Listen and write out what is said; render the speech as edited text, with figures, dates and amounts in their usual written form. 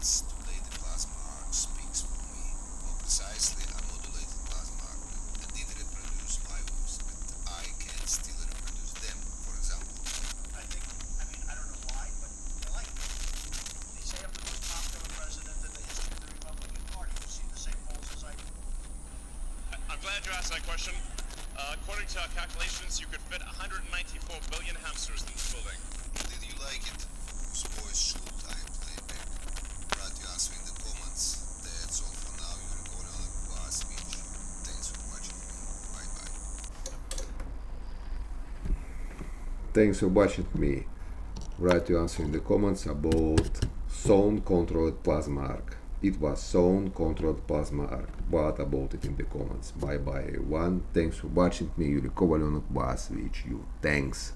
comments today the plasma arc speaks for me. More precisely, a modulated plasma arc that did reproduce my moves, but I can't still reproduce them, for example. I don't know why, but I like it. They say I'm the most popular president in the history of the Republican Party. You see the same polls as I do. I'm glad you asked that question. According to our calculations, you could fit 194 billion hamsters in this building. Did you like it? Whose voice should I play back? Write your answer in the comments. That's all for now. You recorded on a bar speech. Thanks for watching me. Bye bye. Thanks for watching me. Write your answer in the comments about sound controlled plasma arc. It was sound controlled plasma arc. What about it in the comments? Bye bye everyone. Thanks for watching me. Юрий Коваленок, Бас Вич. You. Thanks.